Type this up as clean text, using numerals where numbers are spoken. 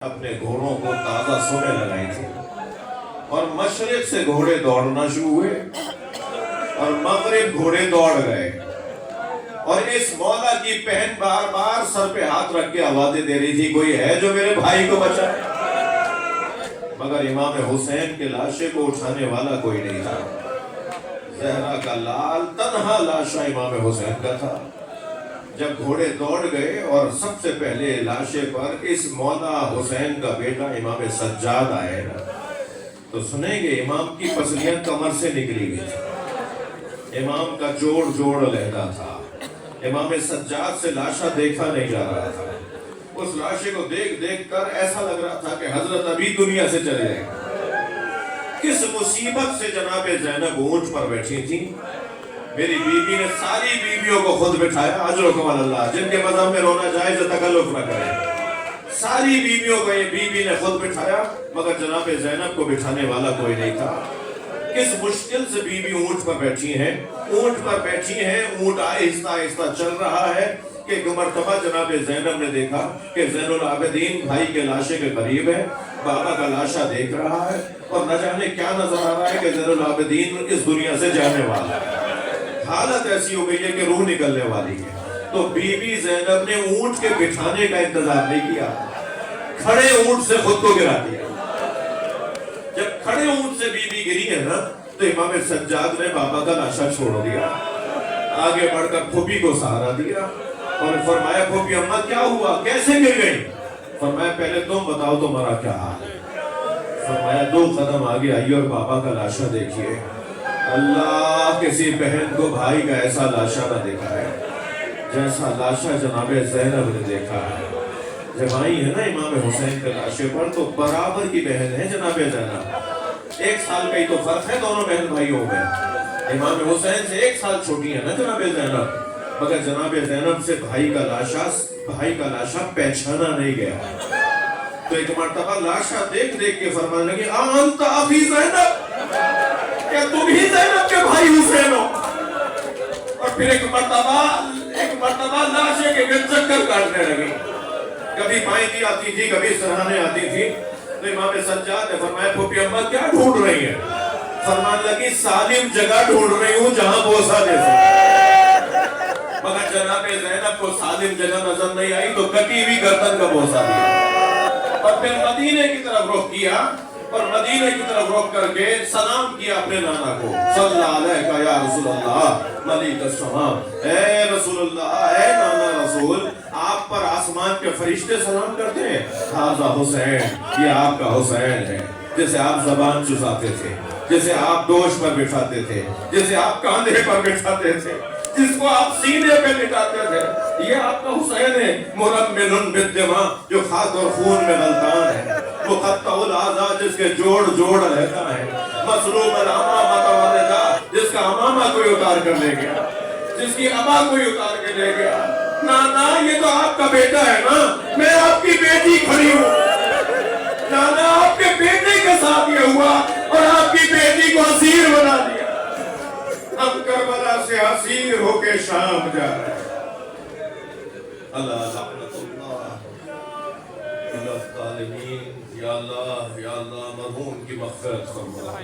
اپنے گھوڑوں کو تازہ سونے لگائی تھی اور مشرق سے گھوڑے دوڑنا شروع ہوئے اور مغرب گھوڑے دوڑ گئے اور اس مولا کی بہن بار بار سر پہ ہاتھ رکھ کے آوازیں دے رہی تھی، کوئی ہے جو میرے بھائی کو بچائے؟ مگر امام حسین کے لاشے کو اٹھانے والا کوئی نہیں تھا۔ زہرا کا لال تنہا لاشا امام حسین کا تھا۔ جب گھوڑے دوڑ گئے اور سب سے پہلے لاشے پر اس مولا حسین کا بیٹا امام سجاد آئے نا، تو سنیں گے امام کی پسلیاں کمر سے نکلی گئی تھی، امام کا جوڑ جوڑ علیحدہ تھا، امام سجاد سے لاشا دیکھا نہیں جا رہا تھا۔ اس لاشے کو دیکھ دیکھ کر ایسا لگ رہا تھا کہ حضرت ابھی دنیا سے چلے گئے۔ کس مصیبت سے جناب زینب اونٹ پر بیٹھی تھی، میری بیوی نے ساری بیویوں کو خود بٹھایا، اجرکم اللہ، جن کے مذہب میں رونا جائز تکلف نہ کریں، ساری بیویوں کو یہ بیوی نے خود بٹھایا، مگر جناب زینب کو بٹھانے والا کوئی نہیں تھا۔ کس مشکل سے بیوی اونٹ پر بیٹھی ہیں، اونٹ پر بیٹھی ہیں، اونٹ آہستہ آہستہ چل رہا ہے کہ ایک مرتبہ جناب زینب نے دیکھا کہ زین العابدین بھائی کے لاشے کے قریب ہے، بابا کا لاشا دیکھ رہا ہے اور نہ جانے کیا نظر آ رہا ہے کہ زین العابدین اس دنیا سے جانے والا ہے۔ حالت ایسی ہو گئی ہے کہ روح نکلنے والی ہے۔ تو بی بی زینب نے اونٹ کے بٹھانے کا انتظار نہیں کیا، کھڑے اونٹ سے خود کو گرا دیا۔ جب کھڑے اونٹ سے بی بی گری ہے نا، تو امام سجاد نے بابا کا لاشا چھوڑ دیا، آگے بڑھ کر پھوپھی کو سہارا دیا اور فرمایا، پھوپھی اماں کیا ہوا، کیسے گر گئی؟ فرمایا پہلے تم بتاؤ تمہارا کیا حال ہے؟ فرمایا 2 قدم آگے آئیے اور بابا کا لاشا دیکھیے۔ اللہ کسی بہن کو بھائی کا ایسا لاشا نہ دیکھا ہے جیسا لاشا جناب زینب نے دیکھا ہے۔ جب آئی ہے نا امام حسین کے لاشے پر تو برابر کی بہن ہے جناب زینب، 1 سال کا ہی تو فرق ہے دونوں بہن بھائیوں میں، امام حسین سے 1 سال چھوٹی ہے نا جناب زینب، مگر جناب زینب سے بھائی کا لاشا پہچانا نہیں گیا۔ تو ایک مرتبہ لاشا دیکھ دیکھ کے فرمانے لگی، انت اخی زینب، کیا تم ہی زینب کے بھائی حسین ہو؟ اور پھر ایک مرتبہ لاشے کے چکر کاٹنے لگی، کبھی بائیں کی آتی تھی کبھی سرہانے آتی تھی۔ تو امام سجاد نے فرمایا، پھوپھی اماں کیا ڈھونڈ رہی ہیں؟ فرمانے لگی، سالم جگہ ڈھونڈ رہی ہوں جہاں بوسہ دے سکوں۔ مگر جناب زینب کو سالم جگہ نظر نہیں آئی تو کٹی ہوئی گردن کا بوسہ دیا اور پھر مدینے کی طرف رخ کیا اور مدینے کی طرف رخ کر کے سلام کیا اپنے نانا کو، صلی اللہ علیہ یا رسول اللہ ملیک السماء، اے رسول اللہ، اے نانا رسول، آپ پر آسمان کے فرشتے سلام کرتے ہیں۔ ھذا حسین، یہ آپ کا حسین ہے جسے آپ زبان چساتے تھے، جسے آپ دوش پر بٹھاتے تھے، جسے آپ کاندھے پر بٹھاتے تھے، جس کو آپ سینے پہ لٹاتے تھے، یہ آپ کا حسین ہے۔ مرمل بالدماء، جو خاک اور خون میں غلطان ہے، مقطع الاعضاء، جس کے جوڑ جوڑ رہتا ہے، مسلوب الامامۃ والرداء، جس کا امامہ کوئی اتار کر لے گیا، جس کی ابا کوئی اتار کے لے گیا۔ نانا یہ تو آپ کا بیٹا ہے نا، میں آپ کی بیٹی کھڑی ہوں۔ نانا آپ کے بیٹے کے ساتھ یہ ہوا اور آپ کی بیٹی کو اسیر بنا دیا، ہم کربلا سے اسیر ہو کے شام جا رہے ہیں۔ اللہ لعنت اللہ علی الظالمین، یا اللہ مرحوم کی مغفرت فرما۔